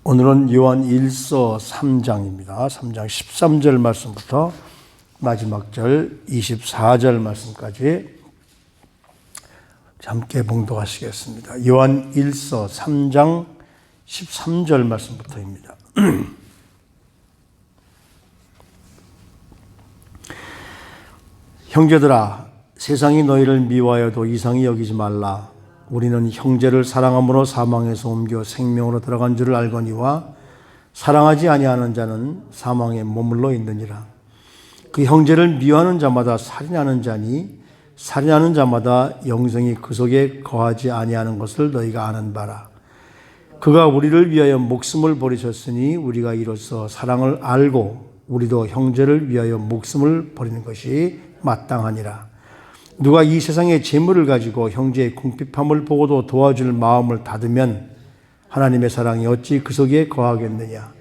오늘은 요한 1서 3장입니다. 3장 13절 말씀부터 마지막 절 24절 말씀까지 함께 봉독하시겠습니다. 요한 1서 3장 13절 말씀부터입니다. 형제들아, 세상이 너희를 미워하여도 이상히 여기지 말라. 우리는 형제를 사랑함으로 사망에서 옮겨 생명으로 들어간 줄을 알거니와 사랑하지 아니하는 자는 사망에 머물러 있느니라. 그 형제를 미워하는 자마다 살인하는 자니 살인하는 자마다 영생이 그 속에 거하지 아니하는 것을 너희가 아는 바라. 그가 우리를 위하여 목숨을 버리셨으니 우리가 이로써 사랑을 알고 우리도 형제를 위하여 목숨을 버리는 것이 마땅하니라. 누가 이 세상의 재물을 가지고 형제의 궁핍함을 보고도 도와줄 마음을 닫으면 하나님의 사랑이 어찌 그 속에 거하겠느냐.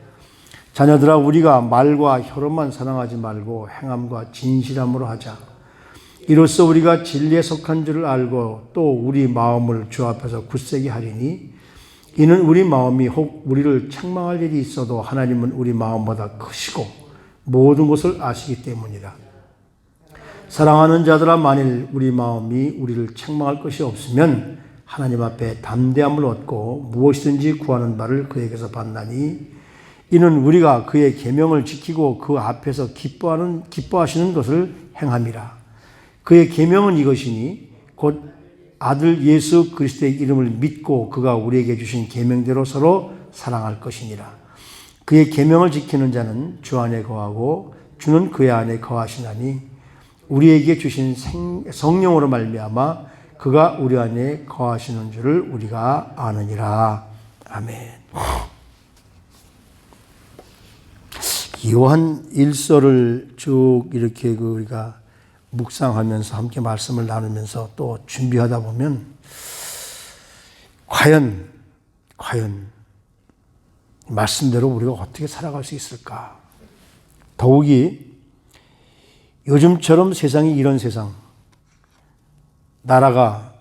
자녀들아, 우리가 말과 혀로만 사랑하지 말고 행함과 진실함으로 하자. 이로써 우리가 진리에 속한 줄을 알고 또 우리 마음을 주 앞에서 굳세게 하리니 이는 우리 마음이 혹 우리를 책망할 일이 있어도 하나님은 우리 마음보다 크시고 모든 것을 아시기 때문이라. 사랑하는 자들아, 만일 우리 마음이 우리를 책망할 것이 없으면 하나님 앞에 담대함을 얻고 무엇이든지 구하는 바를 그에게서 받나니 이는 우리가 그의 계명을 지키고 그 앞에서 기뻐하시는 것을 행함이라. 그의 계명은 이것이니 곧 아들 예수 그리스도의 이름을 믿고 그가 우리에게 주신 계명대로 서로 사랑할 것이니라. 그의 계명을 지키는 자는 주 안에 거하고 주는 그의 안에 거하시나니 우리에게 주신 성령으로 말미암아 그가 우리 안에 거하시는 줄을 우리가 아느니라. 아멘. 요한 1서를 쭉 이렇게 우리가 묵상하면서 함께 말씀을 나누면서 또 준비하다 보면 과연 말씀대로 우리가 어떻게 살아갈 수 있을까? 더욱이 요즘처럼 세상이 이런 세상, 나라가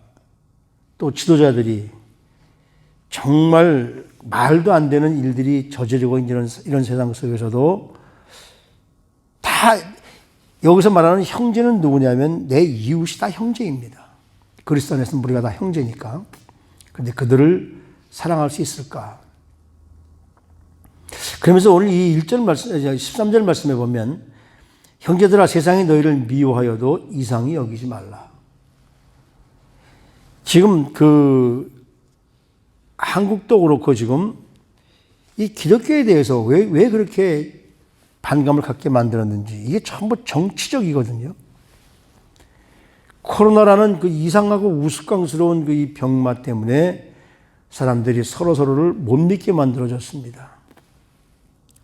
또 지도자들이 정말 말도 안 되는 일들이 저지르고 있는 이런 세상 속에서도 다 여기서 말하는 형제는 누구냐면 내 이웃이 다 형제입니다. 그리스도 안에서는 우리가 다 형제니까. 그런데 그들을 사랑할 수 있을까? 그러면서 오늘 이 13절 말씀에 보면 형제들아, 세상이 너희를 미워하여도 이상히 여기지 말라. 지금 한국도 그렇고 지금 이 기독교에 대해서 왜 그렇게 반감을 갖게 만들었는지 이게 전부 정치적이거든요. 코로나라는 그 이상하고 우스꽝스러운 이 병마 때문에 사람들이 서로를 못 믿게 만들어졌습니다.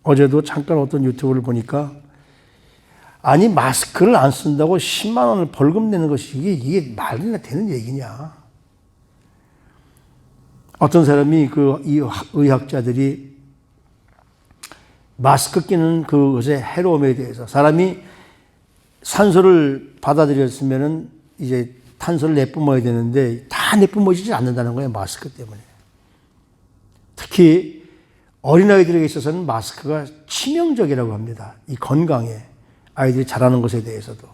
어제도 잠깐 어떤 유튜브를 보니까 아니 마스크를 안 쓴다고 10만 원을 벌금 내는 것이 이게 말이나 되는 얘기냐. 어떤 사람이 이 의학자들이 마스크 끼는 그것의 해로움에 대해서 사람이 산소를 받아들였으면은 이제 탄소를 내뿜어야 되는데 다 내뿜어지지 않는다는 거예요, 마스크 때문에. 특히 어린아이들에게 있어서는 마스크가 치명적이라고 합니다. 이 건강에. 아이들이 자라는 것에 대해서도.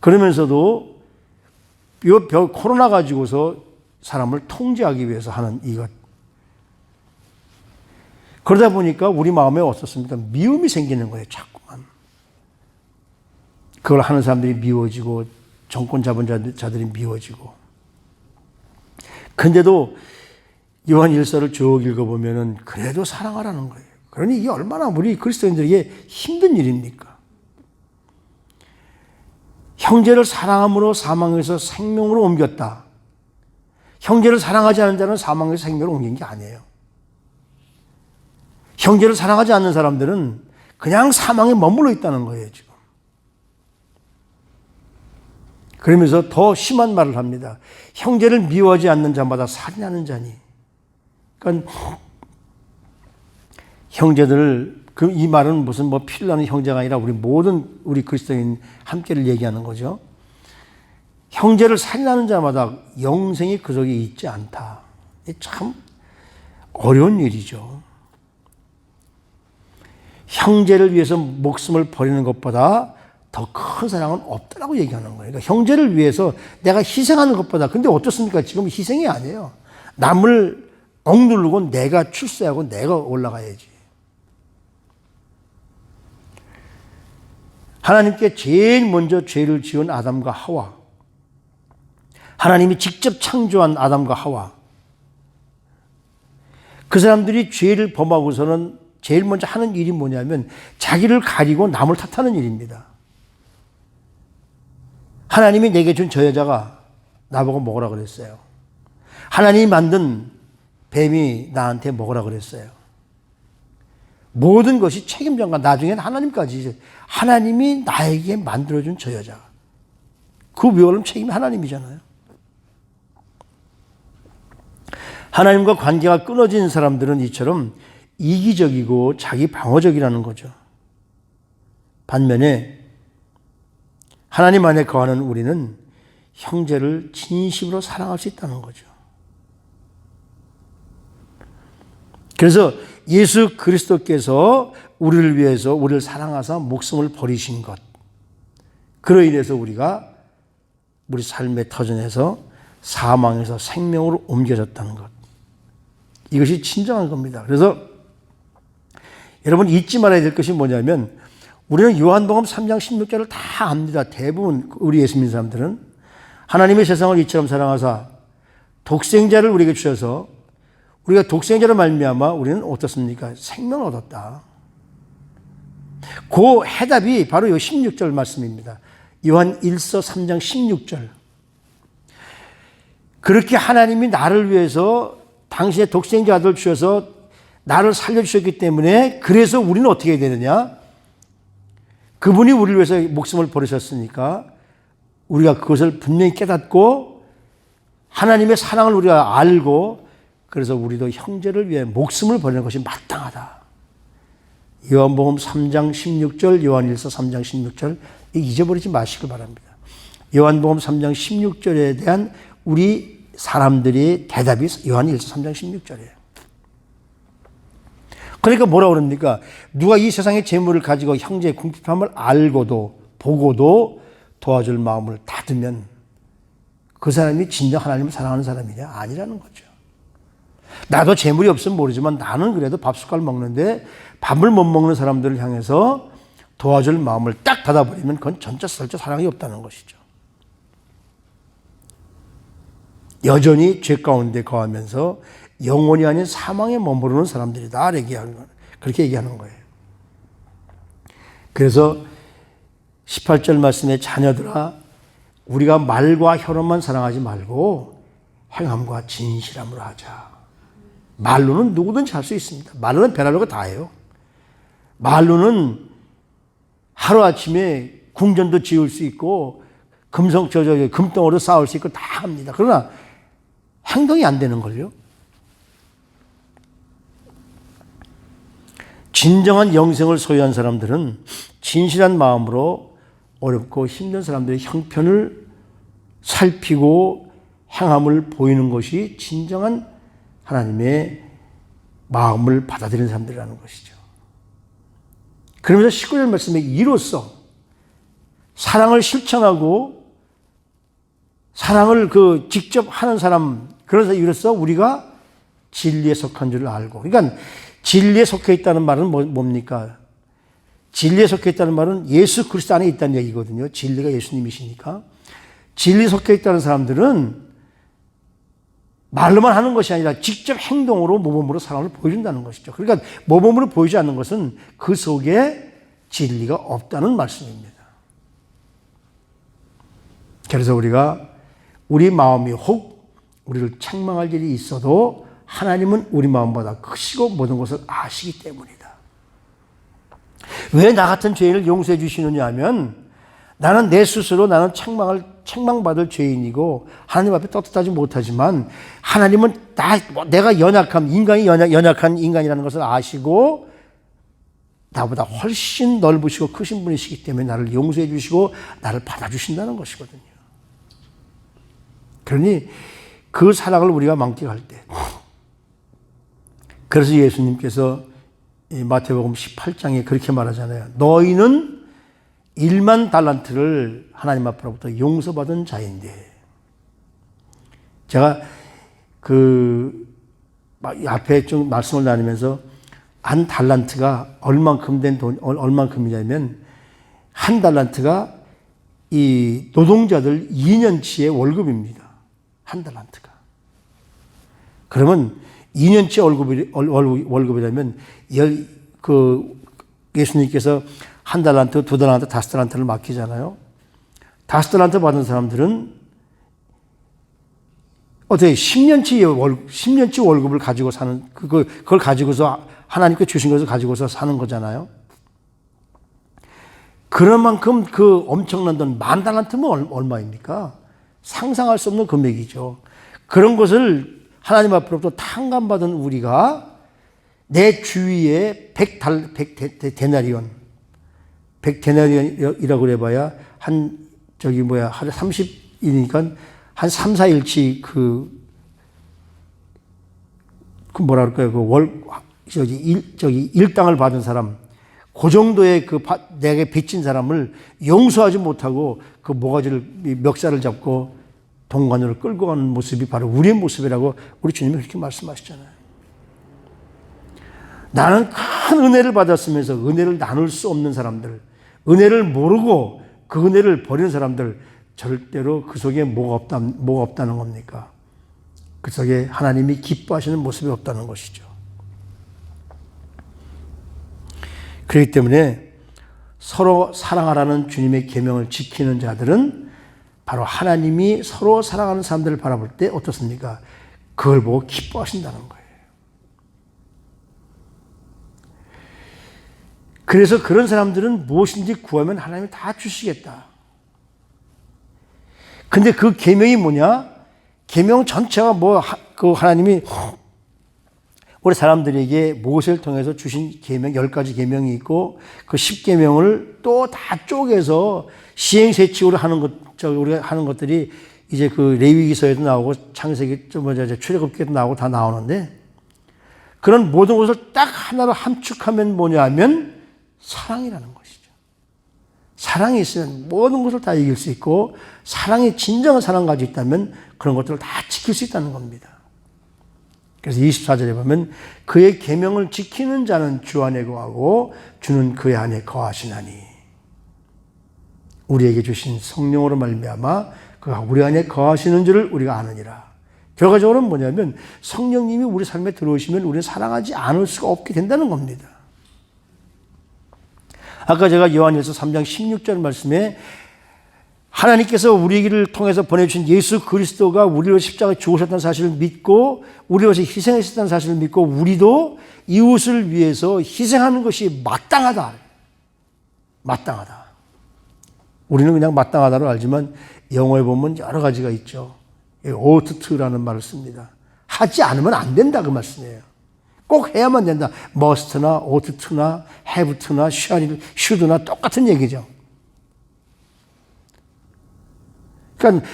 그러면서도 이 코로나 가지고서 사람을 통제하기 위해서 하는 이것. 그러다 보니까 우리 마음에 어떻습니까? 미움이 생기는 거예요, 자꾸만. 그걸 하는 사람들이 미워지고 정권 잡은 자들이 미워지고. 근데도 요한 1서를 쭉 읽어보면은 그래도 사랑하라는 거예요. 그러니 이게 얼마나 우리 그리스도인들에게 힘든 일입니까? 형제를 사랑함으로 사망에서 생명으로 옮겼다. 형제를 사랑하지 않는 자는 사망에서 생명으로 옮긴 게 아니에요. 형제를 사랑하지 않는 사람들은 그냥 사망에 머물러 있다는 거예요, 지금. 그러면서 더 심한 말을 합니다. 형제를 미워하지 않는 자마다 살인하는 자니. 그러니까 형제들을 이 말은 무슨 피를 나는 형제가 아니라 우리 그리스도인 함께를 얘기하는 거죠. 형제를 살인하는 자마다 영생이 그 속에 있지 않다. 참 어려운 일이죠. 형제를 위해서 목숨을 버리는 것보다 더 큰 사랑은 없다라고 얘기하는 거예요. 그러니까 형제를 위해서 내가 희생하는 것보다, 근데 어떻습니까? 지금 희생이 아니에요. 남을 억누르고 내가 출세하고 내가 올라가야지. 하나님께 제일 먼저 죄를 지은 아담과 하와, 하나님이 직접 창조한 아담과 하와, 그 사람들이 죄를 범하고서는 제일 먼저 하는 일이 뭐냐면 자기를 가리고 남을 탓하는 일입니다. 하나님이 내게 준 저 여자가 나보고 먹으라 그랬어요. 하나님이 만든 뱀이 나한테 먹으라 그랬어요. 모든 것이 책임전가, 나중엔 하나님까지. 하나님이 나에게 만들어준 저 여자, 그 위험은 책임이 하나님이잖아요. 하나님과 관계가 끊어진 사람들은 이처럼 이기적이고 자기 방어적이라는 거죠. 반면에 하나님 안에 거하는 우리는 형제를 진심으로 사랑할 수 있다는 거죠. 그래서 예수 그리스도께서 우리를 위해서 우리를 사랑하사 목숨을 버리신 것, 그로 인해서 우리가 우리 삶의 터전에서 사망에서 생명으로 옮겨졌다는 것, 이것이 진정한 겁니다. 그래서 여러분 잊지 말아야 될 것이 뭐냐면, 우리는 요한복음 3장 16절을 다 압니다. 대부분 우리 예수 믿는 사람들은 하나님의 세상을 이처럼 사랑하사 독생자를 우리에게 주셔서 우리가 독생자로 말미암아 우리는 어떻습니까? 생명을 얻었다. 그 해답이 바로 이 16절 말씀입니다. 요한 1서 3장 16절. 그렇게 하나님이 나를 위해서 당신의 독생자 아들을 주셔서 나를 살려주셨기 때문에, 그래서 우리는 어떻게 해야 되느냐? 그분이 우리를 위해서 목숨을 버리셨으니까 우리가 그것을 분명히 깨닫고 하나님의 사랑을 우리가 알고, 그래서 우리도 형제를 위해 목숨을 버리는 것이 마땅하다. 요한복음 3장 16절, 요한일서 3장 16절 잊어버리지 마시길 바랍니다. 요한복음 3장 16절에 대한 우리 사람들의 대답이 요한일서 3장 16절이에요. 그러니까 뭐라고 그럽니까? 누가 이 세상의 재물을 가지고 형제의 궁핍함을 알고도 보고도 도와줄 마음을 닫으면 그 사람이 진정 하나님을 사랑하는 사람이냐? 아니라는 거죠. 나도 재물이 없으면 모르지만 나는 그래도 밥 숟갈 먹는데 밥을 못 먹는 사람들을 향해서 도와줄 마음을 딱 닫아버리면 그건 전적설적 사랑이 없다는 것이죠. 여전히 죄 가운데 거하면서 영원히 아닌 사망에 머무르는 사람들이다, 그렇게 얘기하는 거예요. 그래서 18절 말씀에 자녀들아, 우리가 말과 혀로만 사랑하지 말고 행함과 진실함으로 하자. 말로는 누구든지 할 수 있습니다. 말로는 별할 거 다 해요. 말로는 하루아침에 궁전도 지을 수 있고 금덩어리로 쌓을 수 있고 다 합니다. 그러나 행동이 안 되는 걸요. 진정한 영생을 소유한 사람들은 진실한 마음으로 어렵고 힘든 사람들의 형편을 살피고 행함을 보이는 것이 진정한 하나님의 마음을 받아들이는 사람들이라는 것이죠. 그러면서 19절 말씀에 이로써 사랑을 실천하고 사랑을 직접 하는 사람, 그래서 이로써 우리가 진리에 속한 줄을 알고, 그러니까 진리에 속해 있다는 말은 뭡니까? 진리에 속해 있다는 말은 예수 그리스도 안에 있다는 얘기거든요. 진리가 예수님이시니까. 진리에 속해 있다는 사람들은 말로만 하는 것이 아니라 직접 행동으로, 모범으로 사랑을 보여준다는 것이죠. 그러니까 모범으로 보이지 않는 것은 그 속에 진리가 없다는 말씀입니다. 그래서 우리가 우리 마음이 혹 우리를 책망할 일이 있어도 하나님은 우리 마음보다 크시고 모든 것을 아시기 때문이다. 왜 나 같은 죄인을 용서해 주시느냐 하면, 나는 내 스스로 나는 책망받을 죄인이고 하나님 앞에 떳떳하지 못하지만 하나님은 내가 인간이 연약한 인간이라는 것을 아시고 나보다 훨씬 넓으시고 크신 분이시기 때문에 나를 용서해 주시고 나를 받아주신다는 것이거든요. 그러니 그 사랑을 우리가 만끽할 때 그래서 예수님께서 마태복음 18장에 그렇게 말하잖아요. 너희는 1만 달란트를 하나님 앞으로부터 용서받은 자인데, 제가 앞에 좀 말씀을 나누면서 한 달란트가 얼만큼 된 돈, 얼만큼이냐면 한 달란트가 이 노동자들 2년치의 월급입니다. 한 달란트가. 그러면 2년치 월급이라면 예수님께서 한 달란트, 두 달란트, 다섯 달란트를 맡기잖아요. 다섯 달란트 받은 사람들은 어떻게 10년치 월급을 가지고 사는, 그걸 가지고서 하나님께 주신 것을 가지고서 사는 거잖아요. 그런 만큼 그 엄청난 돈, 10,000달란트면 얼마입니까? 상상할 수 없는 금액이죠. 그런 것을 하나님 앞으로부터 탕감받은 우리가 내 주위에 100데나리온이라고 해봐야 하루 30일이니까 한 3, 4일치 일당을 받은 사람, 그 정도의 내게 빚진 사람을 용서하지 못하고 그 모가지를, 멱살을 잡고 동관으로 끌고 가는 모습이 바로 우리의 모습이라고 우리 주님이 그렇게 말씀하시잖아요. 나는 큰 은혜를 받았으면서 은혜를 나눌 수 없는 사람들, 은혜를 모르고 그 은혜를 버리는 사람들, 절대로 그 속에 뭐가 없다는 겁니까? 그 속에 하나님이 기뻐하시는 모습이 없다는 것이죠. 그렇기 때문에 서로 사랑하라는 주님의 계명을 지키는 자들은 바로 하나님이 서로 사랑하는 사람들을 바라볼 때 어떻습니까? 그걸 보고 기뻐하신다는 거예요. 그래서 그런 사람들은 무엇인지 구하면 하나님이 다 주시겠다. 근데 그 계명이 뭐냐? 계명 전체가 하나님이 우리 사람들에게 모세를 통해서 주신 계명 10가지 계명이 있고 그 10계명을 또 다 쪼개서 시행세칙으로 우리가 하는 것들이 이제 그 레위기서에도 나오고 창세기, 출애굽기에도 나오고 다 나오는데, 그런 모든 것을 딱 하나로 함축하면 뭐냐면 사랑이라는 것이죠. 사랑이 있으면 모든 것을 다 이길 수 있고, 사랑이 진정한 사랑 가지고 있다면 그런 것들을 다 지킬 수 있다는 겁니다. 그래서 24절에 보면 그의 계명을 지키는 자는 주 안에 거하고 주는 그의 안에 거하시나니, 우리에게 주신 성령으로 말미암아 그가 우리 안에 거하시는 줄을 우리가 아느니라. 결과적으로는 뭐냐면 성령님이 우리 삶에 들어오시면 우리는 사랑하지 않을 수가 없게 된다는 겁니다. 아까 제가 요한일서 3장 16절 말씀에 하나님께서 우리를 통해서 보내주신 예수 그리스도가 우리로 십자가에 죽으셨다는 사실을 믿고 우리로 희생하셨다는 사실을 믿고 우리도 이웃을 위해서 희생하는 것이 마땅하다. 마땅하다. 우리는 그냥 마땅하다로 알지만 영어에 보면 여러 가지가 있죠. ought to라는 말을 씁니다. 하지 않으면 안 된다 그 말씀이에요. 꼭 해야만 된다. must나 ought to나 have to나 should나 똑같은 얘기죠. 그러니까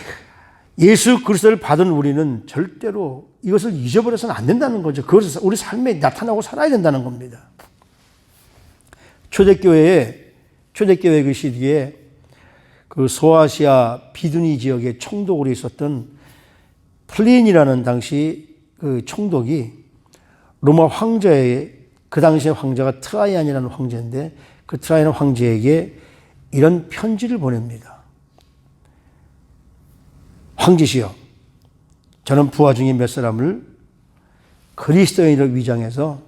예수 그리스도를 받은 우리는 절대로 이것을 잊어버려서는 안 된다는 거죠. 그것을 우리 삶에 나타나고 살아야 된다는 겁니다. 초대교회 그 시기에 그 소아시아 비두니 지역의 총독으로 있었던 플린이라는 당시 그 총독이 로마 황제의, 그 당시의 황제가 트라이안이라는 황제인데 그 트라이안 황제에게 이런 편지를 보냅니다. 황제시여, 저는 부하 중에 몇 사람을 그리스도인으로 위장해서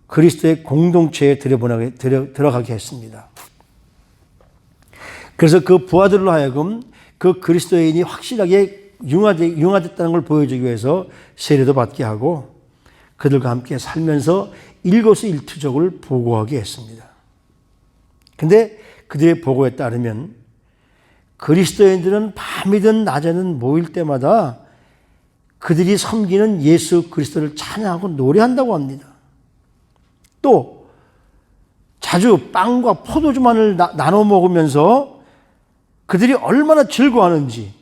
그리스도의 공동체에 들어가게 했습니다. 그래서 그 부하들로 하여금 그 그리스도인이 확실하게 융화됐다는 걸 보여주기 위해서 세례도 받게 하고 그들과 함께 살면서 일거수일투족을 보고하게 했습니다. 근데 그들의 보고에 따르면 그리스도인들은 밤이든 낮에든 모일 때마다 그들이 섬기는 예수 그리스도를 찬양하고 노래한다고 합니다. 또 자주 빵과 포도주만을 나눠 먹으면서 그들이 얼마나 즐거워하는지,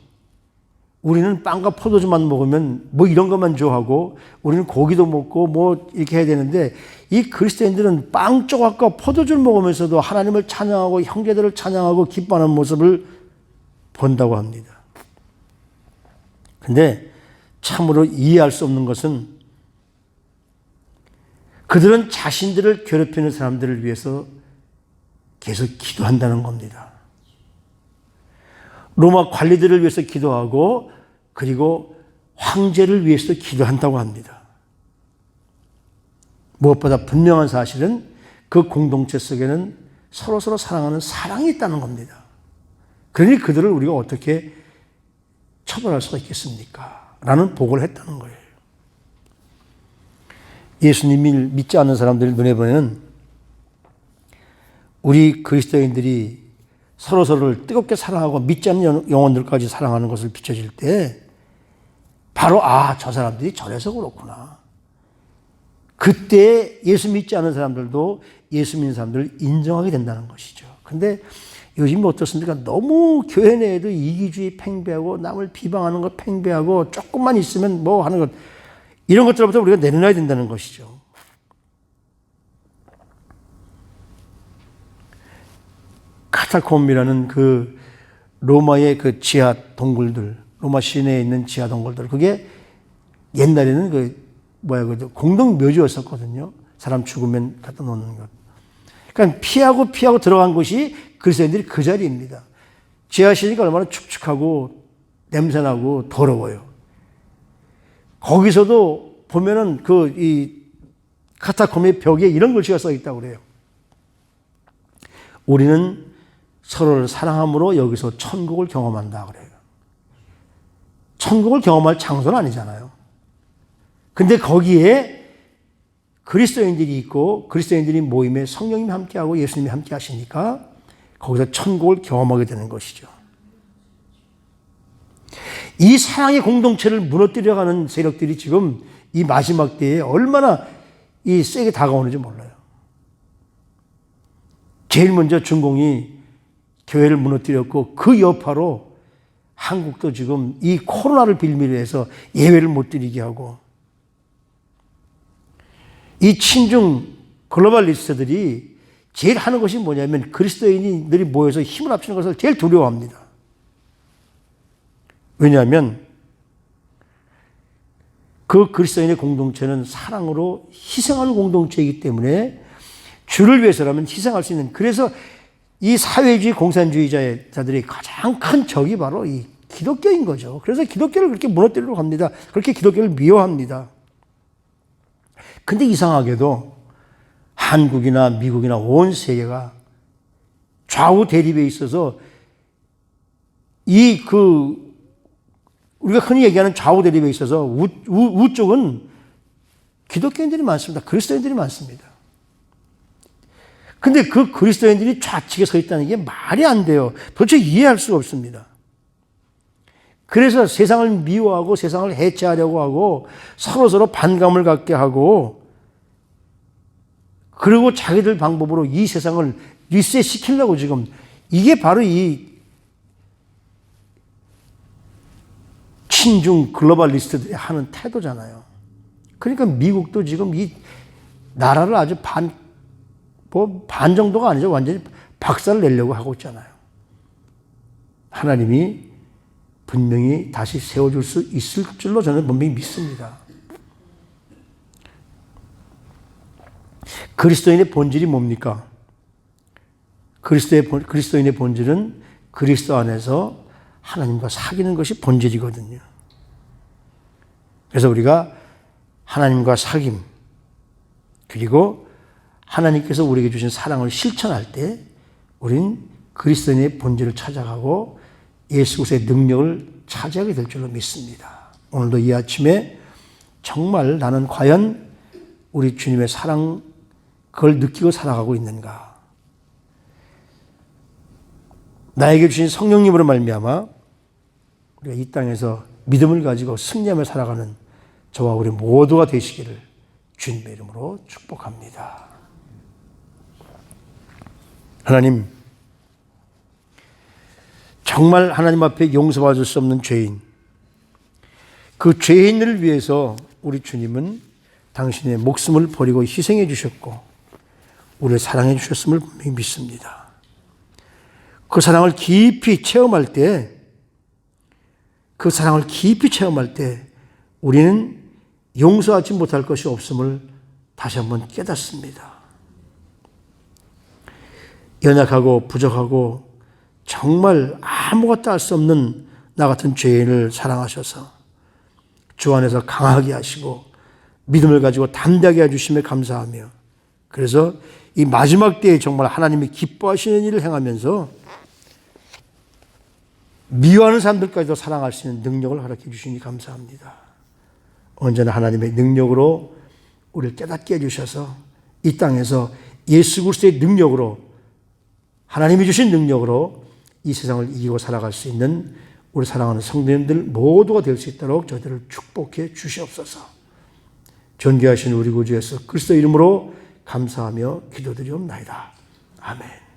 우리는 빵과 포도주만 먹으면 뭐 이런 것만 좋아하고 우리는 고기도 먹고 뭐 이렇게 해야 되는데 이 그리스도인들은 빵 조각과 포도주를 먹으면서도 하나님을 찬양하고 형제들을 찬양하고 기뻐하는 모습을 본다고 합니다. 근데 참으로 이해할 수 없는 것은 그들은 자신들을 괴롭히는 사람들을 위해서 계속 기도한다는 겁니다. 로마 관리들을 위해서 기도하고 그리고 황제를 위해서도 기도한다고 합니다. 무엇보다 분명한 사실은 그 공동체 속에는 서로서로 사랑하는 사랑이 있다는 겁니다. 그러니 그들을 우리가 어떻게 처벌할 수가 있겠습니까? 라는 보고를 했다는 거예요. 예수님을 믿지 않는 사람들 눈에 보면 우리 그리스도인들이 서로서로를 뜨겁게 사랑하고 믿지 않는 영혼들까지 사랑하는 것을 비춰질 때 바로 저 사람들이 저래서 그렇구나. 그때 예수 믿지 않는 사람들도 예수 믿는 사람들을 인정하게 된다는 것이죠. 근데 요즘 어떻습니까? 너무 교회 내에도 이기주의 팽배하고 남을 비방하는 것 팽배하고 조금만 있으면 뭐 하는 것 이런 것들부터 우리가 내려놔야 된다는 것이죠. 카타콤이라는 그 로마의 그 지하 동굴들, 로마 시내에 있는 지하 동굴들, 그게 옛날에는 그 공동 묘지였었거든요. 사람 죽으면 갖다 놓는 것. 그러니까 피하고 들어간 곳이 그리스도인들이 그 자리입니다. 지하 시니까 얼마나 축축하고 냄새나고 더러워요. 거기서도 보면은 이 카타콤의 벽에 이런 글씨가 써 있다고 그래요. 우리는 서로를 사랑함으로 여기서 천국을 경험한다 그래요. 천국을 경험할 장소는 아니잖아요. 근데 거기에 그리스도인들이 있고 그리스도인들이 모임에 성령님이 함께하고 예수님이 함께 하시니까 거기서 천국을 경험하게 되는 것이죠. 이 사랑의 공동체를 무너뜨려가는 세력들이 지금 이 마지막 때에 얼마나 이 세게 다가오는지 몰라요. 제일 먼저 중공이 교회를 무너뜨렸고 그 여파로 한국도 지금 이 코로나를 빌미로 해서 예배를 못 드리게 하고 이 친중 글로벌리스트들이 제일 하는 것이 뭐냐면 그리스도인들이 모여서 힘을 합치는 것을 제일 두려워합니다. 왜냐하면 그 그리스도인의 공동체는 사랑으로 희생하는 공동체이기 때문에 주를 위해서라면 희생할 수 있는, 그래서 이 사회주의 공산주의자들의 가장 큰 적이 바로 이 기독교인 거죠. 그래서 기독교를 그렇게 무너뜨리려고 합니다. 그렇게 기독교를 미워합니다. 근데 이상하게도 한국이나 미국이나 온 세계가 좌우 대립에 있어서 우리가 흔히 얘기하는 좌우 대립에 있어서 우쪽은 기독교인들이 많습니다. 그리스도인들이 많습니다. 근데 그 그리스도인들이 좌측에 서 있다는 게 말이 안 돼요. 도대체 이해할 수가 없습니다. 그래서 세상을 미워하고 세상을 해체하려고 하고 서로서로 반감을 갖게 하고 그리고 자기들 방법으로 이 세상을 리셋시키려고 지금, 이게 바로 이 친중 글로벌리스트들이 하는 태도잖아요. 그러니까 미국도 지금 이 나라를 아주 반 정도가 아니죠. 완전히 박살을 내려고 하고 있잖아요. 하나님이 분명히 다시 세워줄 수 있을 줄로 저는 분명히 믿습니다. 그리스도인의 본질이 뭡니까? 그리스도인의 본질은 그리스도 안에서 하나님과 사귀는 것이 본질이거든요. 그래서 우리가 하나님과 사귐, 그리고 하나님께서 우리에게 주신 사랑을 실천할 때 우린 그리스도인의 본질을 찾아가고 예수 그리스도의 능력을 차지하게 될 줄로 믿습니다. 오늘도 이 아침에 정말 나는 과연 우리 주님의 사랑, 그걸 느끼고 살아가고 있는가? 나에게 주신 성령님으로 말미암아 우리가 이 땅에서 믿음을 가지고 승리하며 살아가는 저와 우리 모두가 되시기를 주님의 이름으로 축복합니다. 하나님, 정말 하나님 앞에 용서받을 수 없는 죄인, 그 죄인을 위해서 우리 주님은 당신의 목숨을 버리고 희생해 주셨고 우리를 사랑해 주셨음을 분명히 믿습니다. 그 사랑을 깊이 체험할 때, 우리는 용서하지 못할 것이 없음을 다시 한번 깨닫습니다. 연약하고 부족하고 정말 아무것도 할 수 없는 나 같은 죄인을 사랑하셔서 주 안에서 강하게 하시고 믿음을 가지고 담대하게 해주심에 감사하며, 그래서 이 마지막 때에 정말 하나님이 기뻐하시는 일을 행하면서 미워하는 사람들까지도 사랑할 수 있는 능력을 허락해 주시니 감사합니다. 언제나 하나님의 능력으로 우리를 깨닫게 해주셔서 이 땅에서 예수 그리스도의 능력으로, 하나님이 주신 능력으로 이 세상을 이기고 살아갈 수 있는 우리 사랑하는 성도님들 모두가 될 수 있도록 저희들을 축복해 주시옵소서. 존귀하신 우리 구주 예수 그리스도 이름으로 감사하며 기도드리옵나이다. 아멘.